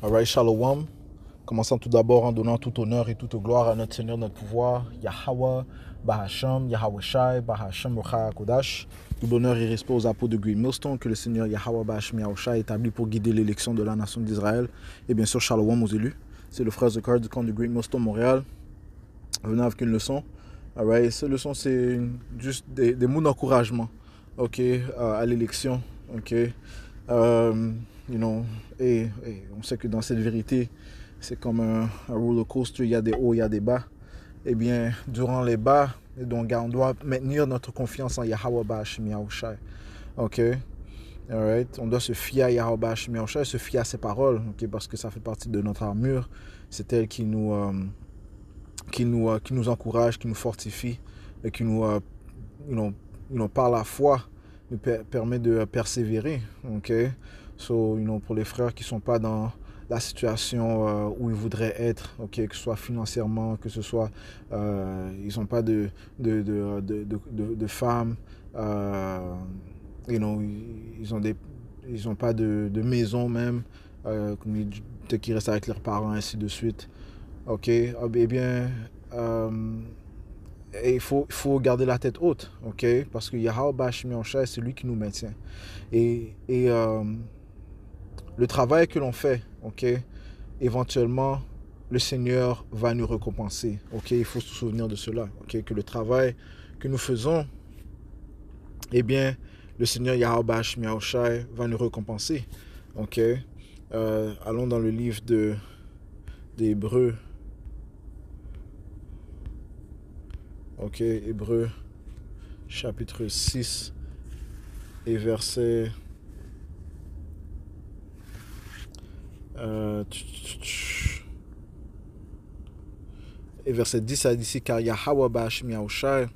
Alright, Shalom. Commençons tout d'abord en donnant tout honneur et toute gloire à notre Seigneur, notre pouvoir, Yahweh, Bahasham, Yahweh Shai, Bahasham, Rucha Kodash. Tout l'honneur et respect aux apôtres de Green Millstone que le Seigneur Yahweh Bahasham Yahweh Shai établi pour guider l'élection de la nation d'Israël. Et bien sûr, Shalom aux élus. C'est le frère Zekar du camp de Green Millstone Montréal. Venons avec une leçon. Alright, cette leçon, c'est juste des mots d'encouragement, ok, à l'élection, ok. Et on sait que dans cette vérité, c'est comme un roller coaster, il y a des hauts, il y a des bas. Eh bien, durant les bas, donc, on doit maintenir notre confiance en Yahweh Bahasham Yahweh Shai. Ok? Alright? On doit se fier à Yahweh Bahasham Yahweh Shai, se fier à ses paroles, ok? Parce que ça fait partie de notre armure. C'est elle qui nous encourage, qui nous fortifie et qui par la foi, nous permet de persévérer. Ok? So, pour les frères qui ne sont pas dans la situation où ils voudraient être, ok, que ce soit financièrement, que ce soit, ils n'ont pas de femmes, ils n'ont pas de maison même, peut-être qu'ils restent avec leurs parents, ainsi de suite. Ok, eh bien, et il faut garder la tête haute, ok, parce que Yahweh Bahasham Yahweh Shai, c'est lui qui nous maintient. Et le travail que l'on fait, ok, éventuellement, le Seigneur va nous récompenser, ok, il faut se souvenir de cela, ok, que le travail que nous faisons, eh bien, le Seigneur Yahweh Bahasham Yahweh Shai va nous récompenser, ok. Allons dans le livre des Hébreux. Ok, Hébreux, chapitre 6 et verset... et verset 10, ça dit ici, car Yahweh Bahasham Yahweh Shai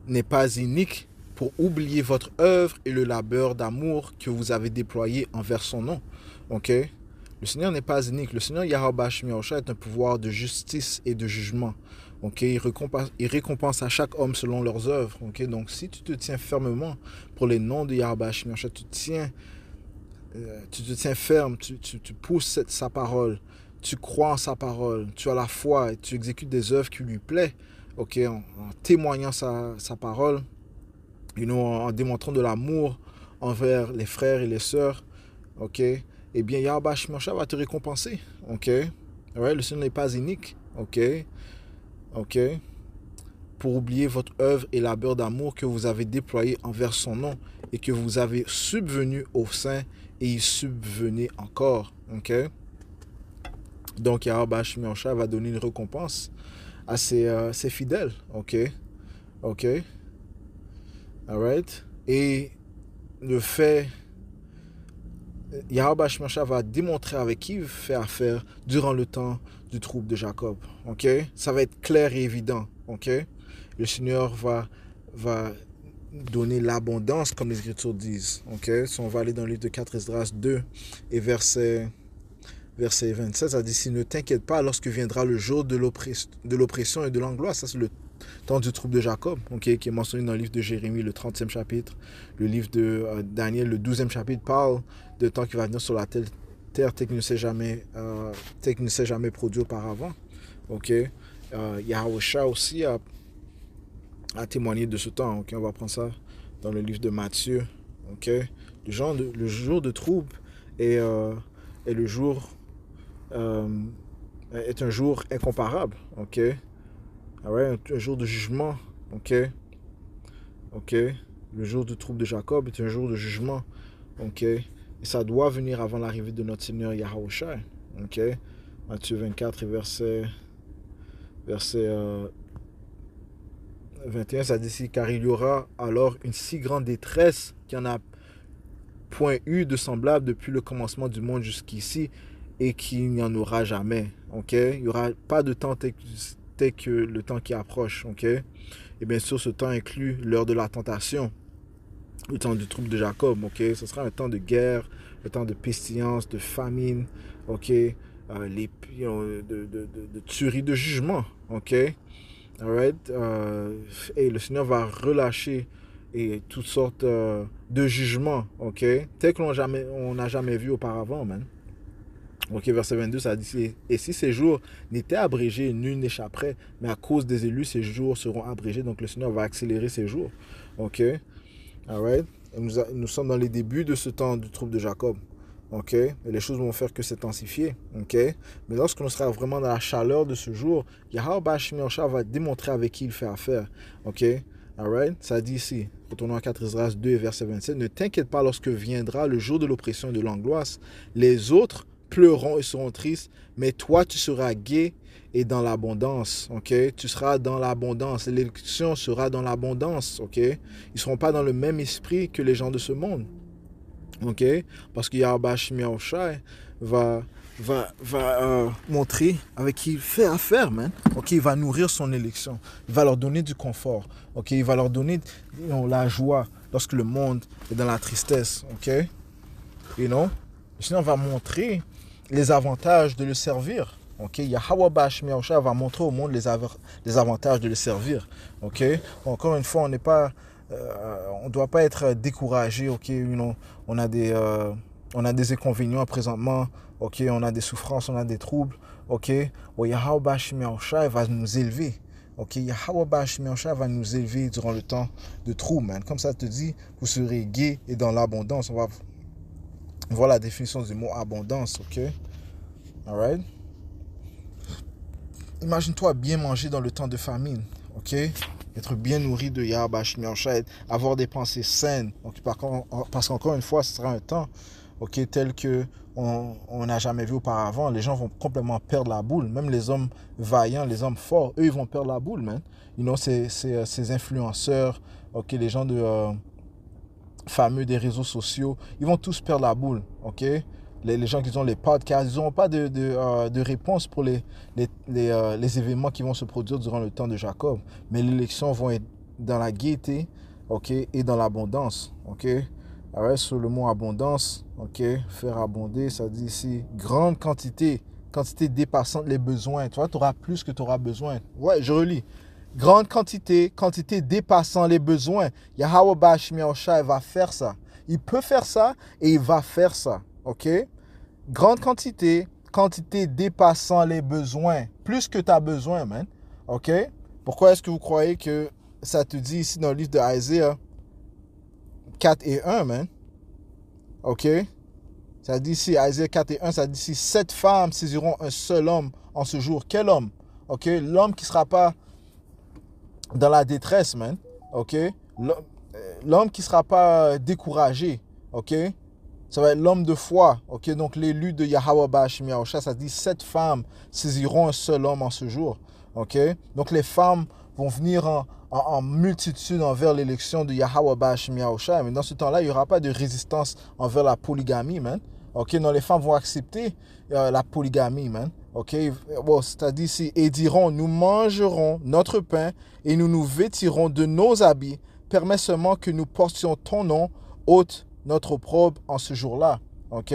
n'est pas inique pour oublier votre œuvre et le labeur d'amour que vous avez déployé envers son nom. Ok? Le Seigneur n'est pas inique. Le Seigneur Yahweh Bahasham Yahweh Shai est un pouvoir de justice et de jugement. Ok? Il récompense à chaque homme selon leurs œuvres. Ok? Donc, si tu te tiens fermement pour les noms de Yahweh Bahasham Yahweh Shai, tu te tiens ferme, tu pousses sa parole, tu crois en sa parole, tu as la foi et tu exécutes des œuvres qui lui plaisent, ok, en témoignant sa parole, en démontrant de l'amour envers les frères et les sœurs, ok, eh bien Yahweh Bahasham Yahweh Shai va te récompenser, ok. Ouais, le Seigneur n'est pas inique, ok, ok, pour oublier votre œuvre et labeur d'amour que vous avez déployé envers son nom et que vous avez subvenu au sein et y subvenez encore. Ok? Donc, Yahweh Bahasham Yahweh Shai va donner une récompense à ses fidèles. Ok? Ok? Alright? Et le fait, Yahweh Bahasham Yahweh Shai va démontrer avec qui il fait affaire durant le temps du trouble de Jacob. Ok? Ça va être clair et évident. Ok? Le Seigneur va donner l'abondance, comme les Écritures disent. Okay? Si on va aller dans le livre de 4 Esdras 2 et verset 27, ça dit, si ne t'inquiète pas lorsque viendra le jour de l'oppression et de l'angoisse. Ça, c'est le temps du trouble de Jacob, okay? Qui est mentionné dans le livre de Jérémie, le 30e chapitre. Le livre de Daniel, le 12e chapitre, parle de temps qui va venir sur la terre tel qu'il ne s'est jamais produit auparavant. Okay? Yahweh Shai aussi a témoigner de ce temps. Okay? On va prendre ça dans le livre de Matthieu. Okay? Le jour de trouble est le jour est un jour incomparable. Okay? Un jour de jugement. Okay? Okay? Le jour du trouble de Jacob est un jour de jugement. Okay? Et ça doit venir avant l'arrivée de notre Seigneur Yahweh Shai. Okay? Matthieu 24 et verset 21, ça dit ici, car il y aura alors une si grande détresse qu'il n'y en a point eu de semblable depuis le commencement du monde jusqu'ici et qu'il n'y en aura jamais. Okay? Il n'y aura pas de temps tel que le temps qui approche. Okay? Et bien sûr, ce temps inclut l'heure de la tentation, le temps du trouble de Jacob. Okay? Ce sera un temps de guerre, un temps de pestilence, de famine, okay? De tuerie, de jugement. Okay? Alright? Et le Seigneur va relâcher et toutes sortes de jugement, ok, tel que on n'a jamais vu auparavant, man. Ok, verset 22, ça dit, et si ces jours n'étaient abrégés, nul n'échapperait, mais à cause des élus, ces jours seront abrégés, donc le Seigneur va accélérer ces jours. Ok, alright. Nous sommes dans les débuts de ce temps du trouble de Jacob. Ok, et les choses vont faire que s'intensifier. Ok, mais lorsque l'on sera vraiment dans la chaleur de ce jour, Yahweh Bashmi Osha va démontrer avec qui il fait affaire. Ok, alright. Ça dit ici, retournons à 4 Esdras 2, verset 27, ne t'inquiète pas lorsque viendra le jour de l'oppression et de l'angoisse. Les autres pleureront et seront tristes, mais toi tu seras gai et dans l'abondance, ok? Tu seras dans l'abondance, l'élection sera dans l'abondance, ok? Ils ne seront pas dans le même esprit que les gens de ce monde, ok? Parce que Yahweh Shemiah Oshai va montrer avec qui il fait affaire, man. Ok, il va nourrir son élection, il va leur donner du confort, ok? Il va leur donner la joie lorsque le monde est dans la tristesse, ok? You know? Sinon, on va montrer les avantages de le servir. Ok, Yahweh Bashmi Osha va montrer au monde les avantages de le servir. Ok, encore une fois, on doit pas être découragé. Ok, on a des inconvénients présentement. Ok, on a des souffrances, on a des troubles. Ok, Yahweh Bashmi Osha va nous élever. Ok, Yahweh Bashmi Osha va nous élever durant le temps de trouble, man. Comme ça te dit, vous serez gai et dans l'abondance. On va voir la définition du mot abondance, ok? Alright? Imagine-toi bien manger dans le temps de famine, ok? Être bien nourri de Yahweh Shemiah Oshai, avoir des pensées saines. Donc, parce qu'encore une fois, ce sera un temps, ok, tel que on n'a jamais vu auparavant. Les gens vont complètement perdre la boule. Même les hommes vaillants, les hommes forts, eux, ils vont perdre la boule, man. Ces influenceurs, ok, les gens fameux des réseaux sociaux, ils vont tous perdre la boule, ok? Les gens qui ont les podcasts, ils n'auront pas de réponse pour les événements qui vont se produire durant le temps de Jacob. Mais les élections vont être dans la gaieté, ok, et dans l'abondance, ok? Alors, sur le mot abondance, ok, faire abonder, ça dit ici grande quantité dépassant les besoins. Tu vois, tu auras plus que tu auras besoin. Ouais, je relis. Grande quantité dépassant les besoins. Yahweh Bashmi Oshai va faire ça. Il peut faire ça et il va faire ça. Ok? Grande quantité dépassant les besoins. Plus que tu as besoin, man. Ok? Pourquoi est-ce que vous croyez que ça te dit ici dans le livre de Isaiah 4 et 1, man? Ok? Ça dit ici, Isaiah 4 et 1, ça dit ici, 7 femmes saisiront un seul homme en ce jour. Quel homme? Ok? L'homme qui ne sera pas dans la détresse, man, ok? L'homme qui ne sera pas découragé, ok? Ça va être l'homme de foi, ok? Donc l'élu de Yahweh Bashmi Osha, ça dit 7 femmes saisiront un seul homme en ce jour, ok? Donc les femmes vont venir en multitude envers l'élection de Yahweh Bashmi Osha, mais dans ce temps-là, il n'y aura pas de résistance envers la polygamie, man. Ok? Non, les femmes vont accepter la polygamie, man. Ok, bon, c'est-à-dire ici, et diront, nous mangerons notre pain et nous nous vêtirons de nos habits. Permets seulement que nous portions ton nom, ôte notre opprobre en ce jour-là. Ok,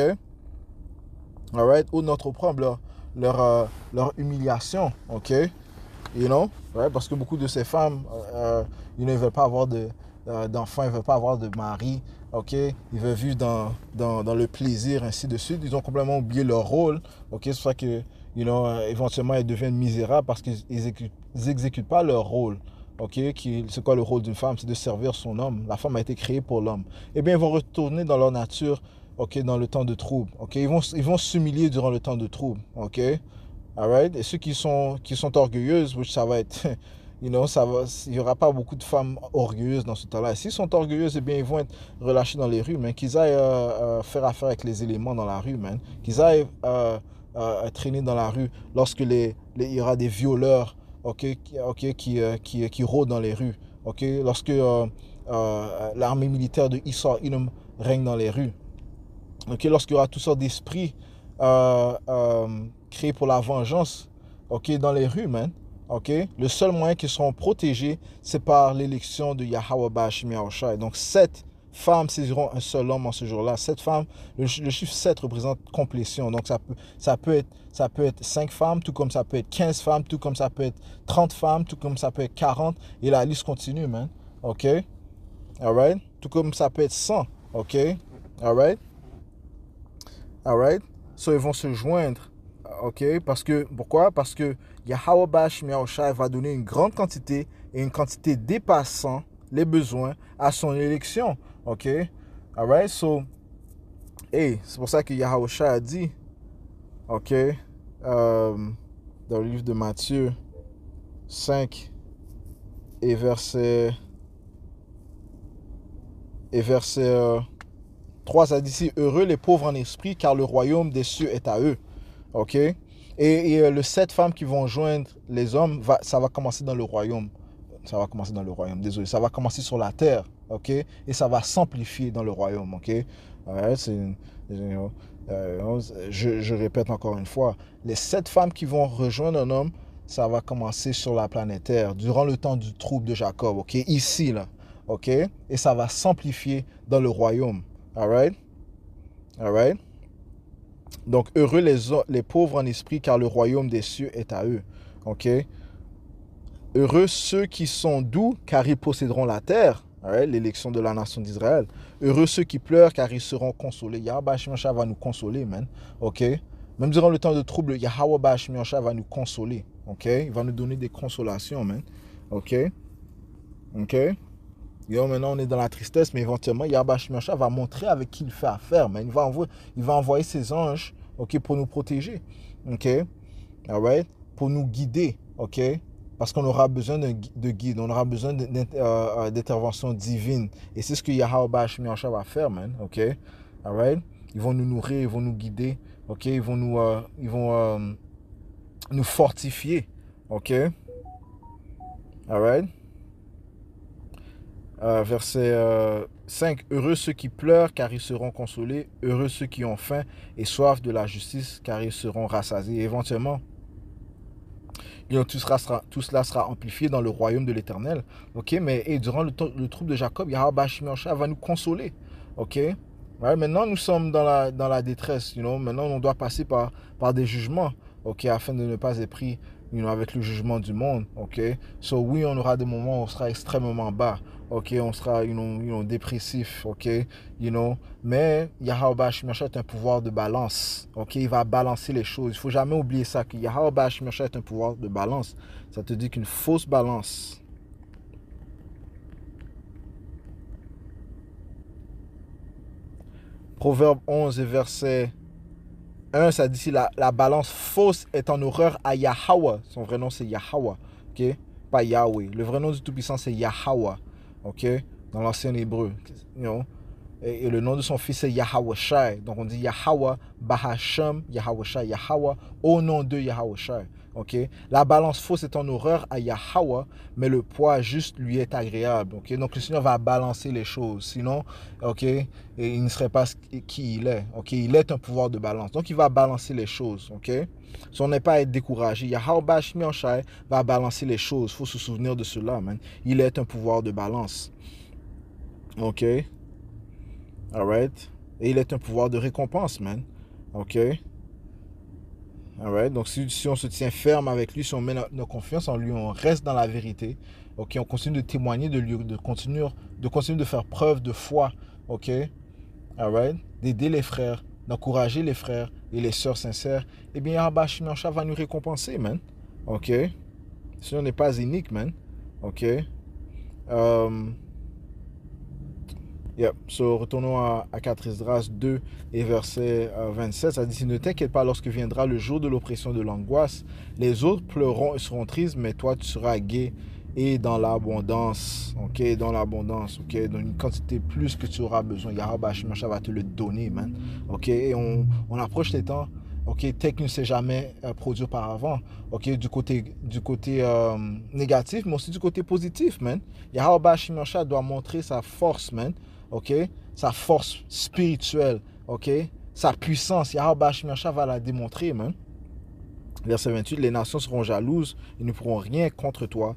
alright, ôte notre opprobre, leur humiliation. Ok, you know, right? Parce que beaucoup de ces femmes, ils ne veulent pas avoir d'enfants, ils ne veulent pas avoir de mari. Ok, ils veulent vivre dans le plaisir, ainsi de suite. Ils ont complètement oublié leur rôle. Ok, c'est pour ça que éventuellement, ils deviennent misérables parce qu'ils n'exécutent pas leur rôle. Ok, c'est quoi le rôle d'une femme? C'est de servir son homme. La femme a été créée pour l'homme. Eh bien, ils vont retourner dans leur nature, ok, dans le temps de trouble. Ok, ils vont s'humilier durant le temps de trouble. Ok, alright. Et ceux qui sont orgueilleuses, ça va être, il n'y aura pas beaucoup de femmes orgueilleuses dans ce temps-là. S'ils sont orgueilleuses, eh bien, ils vont être relâchés dans les rues, mais qu'ils aillent faire affaire avec les éléments dans la rue, man. Qu'ils aillent traîner dans la rue lorsque il y aura des violeurs, ok, qui rôdent dans les rues, ok, lorsque l'armée militaire de Issa Inum règne dans les rues, ok, lorsqu'il y aura toutes sortes d'esprits créés pour la vengeance, ok, dans les rues, man. Ok, le seul moyen qu'ils seront protégés, c'est par l'élection de Yahweh Bashmi Oshai. Donc 7 femmes saisiront un seul homme en ce jour-là. 7 femmes, le chiffre 7 représente complétion. Donc ça peut être 5 femmes, tout comme ça peut être 15 femmes, tout comme ça peut être 30 femmes, tout comme ça peut être 40. Et la liste continue, man. Ok, alright. tout comme ça peut être 100. OK? Alright? Alright? So, ils vont se joindre. OK? Pourquoi? Parce que Yahweh Bashmi Yahushua va donner une grande quantité et une quantité dépassant les besoins à son élection. OK? Alright? So, c'est pour ça que Yahushua a dit, OK? Dans le livre de Matthieu 5 et verset 3, ça dit ici, heureux les pauvres en esprit, car le royaume des cieux est à eux. OK? Et les 7 femmes qui vont joindre les hommes, ça va commencer dans le royaume. Ça va commencer dans le royaume, désolé. Ça va commencer sur la terre. OK? Et ça va s'amplifier dans le royaume. OK? Je répète encore une fois. Les 7 femmes qui vont rejoindre un homme, ça va commencer sur la planète Terre, durant le temps du trouble de Jacob. OK? Ici, là. OK? Et ça va s'amplifier dans le royaume. Alright? Alright? Donc, heureux les pauvres en esprit, car le royaume des cieux est à eux. OK? Heureux ceux qui sont doux, car ils posséderont la terre. Alright? L'élection de la nation d'Israël. Heureux ceux qui pleurent, car ils seront consolés. Yahweh Bashmi Yahushua va nous consoler, man. OK? Même durant le temps de trouble, Yahweh Bashmi Yahushua va nous consoler. OK? Il va nous donner des consolations, man. OK? OK? Maintenant, on est dans la tristesse, mais éventuellement, Yahweh Bashmi Yahushua va montrer avec qui il fait affaire, man. Il va envoyer ses anges, OK, pour nous protéger. OK? Alright? Pour nous guider. OK? Parce qu'on aura besoin de guide, on aura besoin d'intervention divine. Et c'est ce que Yahweh Bashmi Yahushua va faire, man. OK? Alright? Ils vont nous nourrir, ils vont nous guider. OK? Ils vont nous fortifier. OK? Alright? Verset 5. Heureux ceux qui pleurent, car ils seront consolés. Heureux ceux qui ont faim et soif de la justice, car ils seront rassasiés. Et éventuellement, tout cela sera amplifié dans le royaume de l'Éternel. OK? Mais durant le trouble de Jacob, Yahweh Bashmi Yahushua va nous consoler. OK? Maintenant, nous sommes dans la détresse. Maintenant, on doit passer par des jugements. OK? Afin de ne pas être pris avec le jugement du monde. OK? So, oui, on aura des moments où on sera extrêmement bas. OK? On sera dépressif. OK? Mais Yahweh Bashmi Yahushua est un pouvoir de balance. OK? Il va balancer les choses. Il ne faut jamais oublier ça, que Yahweh Bashmi Yahushua est un pouvoir de balance. Ça te dit qu'une fausse balance. Proverbe 11 et verset 1, ça dit ici, la balance fausse est en horreur à Yahweh. Son vrai nom, c'est Yahweh. OK? Pas Yahweh. Le vrai nom du Tout-Puissant, c'est Yahweh. OK? Dans l'ancien hébreu. Et le nom de son fils, c'est Yahawashi. Donc, on dit Yahweh, Bahashem, Yahawashi, Yahweh, au nom de Yahawashi. OK? La balance fausse est en horreur à Yahweh, mais le poids juste lui est agréable. OK? Donc, le Seigneur va balancer les choses. Sinon, OK? Et il ne serait pas qui il est. OK? Il est un pouvoir de balance. Donc, il va balancer les choses. OK? Si on n'est pas à être découragé, Yahweh Bashmi Yahushua va balancer les choses. Il faut se souvenir de cela, man. Il est un pouvoir de balance. OK? Alright? Et il est un pouvoir de récompense, man. OK? Alright? Donc, si on se tient ferme avec lui, si on met notre confiance en lui, on reste dans la vérité. OK? On continue de témoigner de lui, de continuer de faire preuve de foi. OK? Alright? D'aider les frères, d'encourager les frères et les sœurs sincères. Eh bien, Yahweh Bashmi Yahushua va nous récompenser, man. OK? Si on n'est pas unique, man. OK? So, retournons à 4 Esdras 2 et verset 27. Ça dit, ne t'inquiète pas lorsque viendra le jour de l'oppression de l'angoisse. Les autres pleureront et seront tristes, mais toi, tu seras gai et dans l'abondance. OK? Dans l'abondance. OK? Dans une quantité plus que tu auras besoin. Yahweh Bashmi Yahushua va te le donner, man. OK? Et on approche les temps. OK? Tel qu'il ne s'est jamais produit auparavant. OK? Du côté négatif, mais aussi du côté positif, man. Yahweh Bashmi Yahushua doit montrer sa force, man. OK? Sa force spirituelle. OK? Sa puissance. Yahweh Bashmi Yahushua va la démontrer, man. Verset 28. Les nations seront jalouses. Ils ne pourront rien contre toi,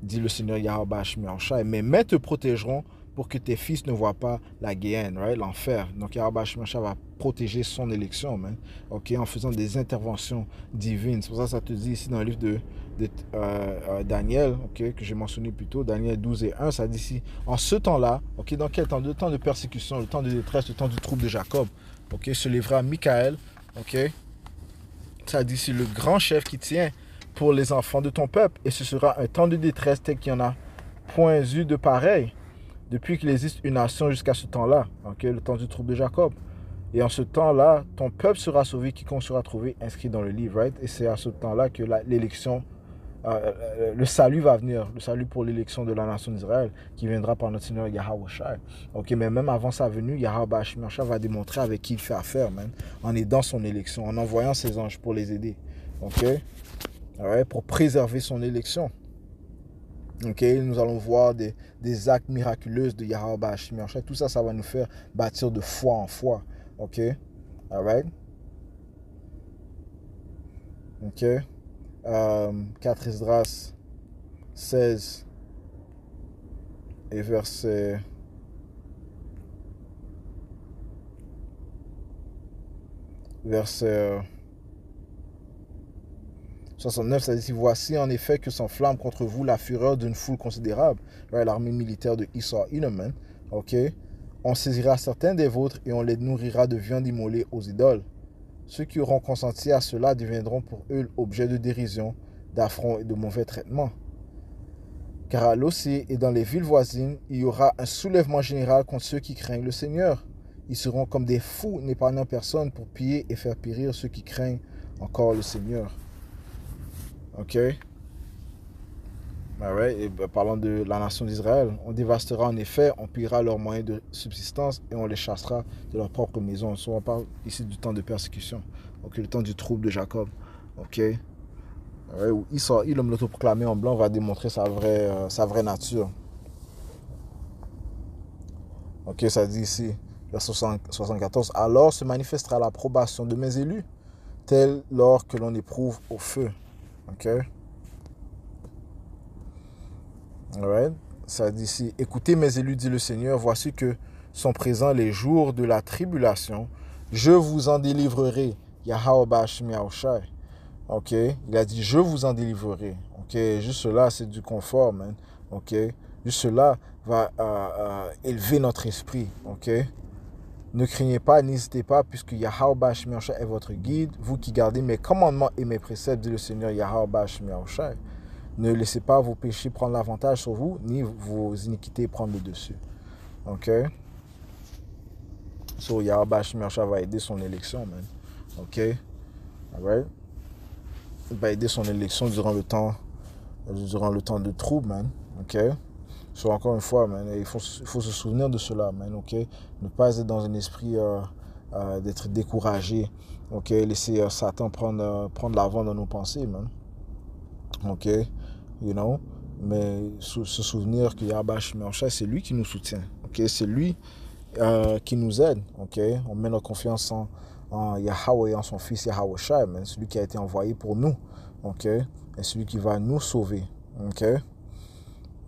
dit le Seigneur Yahweh Bashmi Yahushua. Mes mains te protégeront pour que tes fils ne voient pas la Guéhenne, right? L'enfer. Donc Yahweh Shemashah va protéger son élection, man. Ok, en faisant des interventions divines. C'est pour ça que ça te dit ici dans le livre de Daniel, ok, que j'ai mentionné plus tôt, Daniel 12 et 1, ça dit ici, en ce temps-là, ok, dans quel temps? Le temps de persécution, le temps de détresse, le temps du trouble de Jacob, ok, se lèvera Michael, ok, ça dit ici, le grand chef qui tient pour les enfants de ton peuple, et ce sera un temps de détresse tel qu'il n'y en a point eu de pareil, depuis qu'il existe une nation jusqu'à ce temps-là, ok, le temps du trouble de Jacob. Et en ce temps-là, ton peuple sera sauvé, quiconque sera trouvé inscrit dans le livre, right? Et c'est à ce temps-là que l'élection, le salut va venir, le salut pour l'élection de la nation d'Israël, qui viendra par notre Seigneur Yahweh Shai. Ok, mais même avant sa venue, Yahweh Shai va démontrer avec qui il fait affaire, man, en aidant son élection, en envoyant ses anges pour les aider, ok, right? Pour préserver son élection. Ok, nous allons voir des actes miraculeux de Yahweh Shai. Tout ça, ça va nous faire bâtir de foi en foi. Ok, alright. Ok, 4 Esdras 16 et verset 69, ça dit, voici en effet que s'enflamme contre vous la fureur d'une foule considérable, right, l'armée militaire de Esau, Edom, ok, on saisira certains des vôtres et on les nourrira de viande immolée aux idoles. Ceux qui auront consenti à cela deviendront pour eux objet de dérision, d'affront et de mauvais traitements. Car à l'Ossé et dans les villes voisines, il y aura un soulèvement général contre ceux qui craignent le Seigneur. Ils seront comme des fous n'épargnant personne pour piller et faire périr ceux qui craignent encore le Seigneur. Ok? Right. Et parlant de la nation d'Israël, on dévastera en effet, on pillera leurs moyens de subsistance et on les chassera de leur propre maison. On parle ici du temps de persécution, ok, le temps du trouble de Jacob. Ok? Right. Où Israël, l'autoproclamé en blanc, va démontrer sa vraie nature. Ok, ça dit ici, verset 74, alors se manifestera l'approbation de mes élus, tel l'or que l'on éprouve au feu. Ok? Alright. Ça dit ici, écoutez mes élus, dit le Seigneur, voici que sont présents les jours de la tribulation, je vous en délivrerai. Yahweh Shai. Ok, il a dit, je vous en délivrerai. Ok, juste cela, c'est du confort, man. Ok, juste cela va élever notre esprit. Ok, ne craignez pas, n'hésitez pas, puisque Yahweh Shai est votre guide, vous qui gardez mes commandements et mes préceptes, dit le Seigneur Yahweh Shai. Ne laissez pas vos péchés prendre l'avantage sur vous, ni vos iniquités prendre le dessus. Ok? So, Yahweh Shai va aider son élection, man. Ok? Alright? Il va aider son élection durant le temps de trouble, man. Ok? So, encore une fois, man, il faut se souvenir de cela, man. Ok? Ne pas être dans un esprit d'être découragé. Ok? Laisser Satan prendre l'avant dans nos pensées, man. Ok? You know, mais se souvenir que Yahweh Shai, c'est lui qui nous soutient, ok, c'est lui qui nous aide, ok, on met notre confiance en Yahweh et en son fils Yahweh Shai, celui qui a été envoyé pour nous, ok, et celui qui va nous sauver, ok,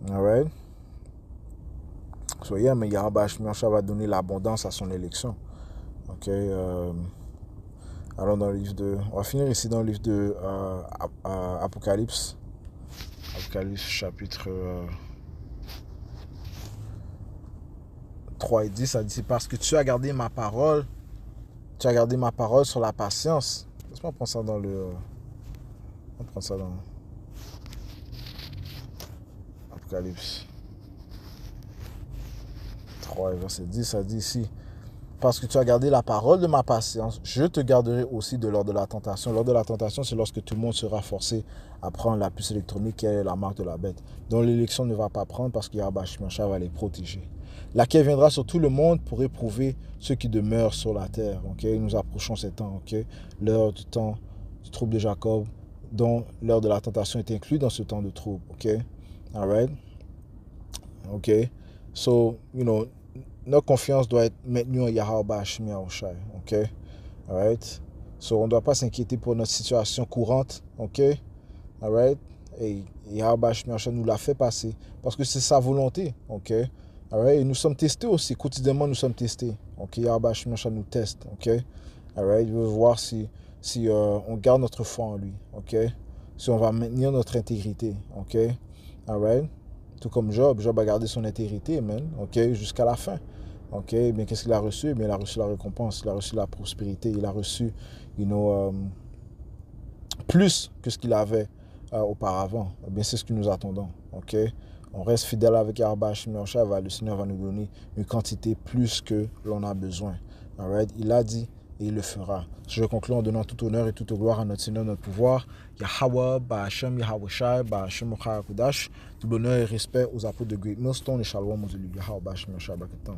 alright, so yeah, mais Yahweh Shai va donner l'abondance à son élection, ok, alors on va finir ici dans le livre de Apocalypse. Apocalypse chapitre 3 et 10, ça dit, parce que tu as gardé ma parole sur la patience. Laisse-moi prendre ça dans Apocalypse 3 et verset 10, ça dit ici, parce que tu as gardé la parole de ma patience, je te garderai aussi de lors de la tentation. Lors de la tentation, c'est lorsque tout le monde sera forcé à prendre la puce électronique qui est la marque de la bête, dont l'élection ne va pas prendre parce que Yahweh Shai va les protéger. Laquelle viendra sur tout le monde pour éprouver ceux qui demeurent sur la terre. Okay? Nous approchons ces temps, okay? L'heure du temps du trouble de Jacob, dont l'heure de la tentation est inclue dans ce temps de trouble. Okay? All right? Okay? So, you know, notre confiance doit être maintenue en Yahweh Shai, ok? Alright? So, on ne doit pas s'inquiéter pour notre situation courante, ok? Alright? Et Yahweh Shai nous l'a fait passer parce que c'est sa volonté, ok? Alright? Et nous sommes testés aussi, quotidiennement nous sommes testés. Ok? Yahweh Hashem Yahshua nous teste. Ok? Alright? Il veut voir si on garde notre foi en lui. Ok? Si on va maintenir notre intégrité. Ok? Alright? Tout comme Job. Job a gardé son intégrité, man. Ok? Jusqu'à la fin. Ok? Bien, qu'est-ce qu'il a reçu? Bien, il a reçu la récompense. Il a reçu la prospérité. Il a reçu, plus que ce qu'il avait auparavant. Bien, c'est ce que nous attendons. Ok? On reste fidèle avec Yahweh Hashem Yahshua, le Seigneur va nous donner une quantité plus que l'on a besoin. Alright? Il a dit et il le fera. Je conclue en donnant tout honneur et toute gloire à notre Seigneur, notre pouvoir. Yahweh, Ba'Hashem, Yahweh Shai, Ba'Hashem Mochayakudash. Tout l'honneur et respect aux apôtres de Great Millstone et Shalom aux élus. Yahweh Ba'Hashem Yahshua Bakatam.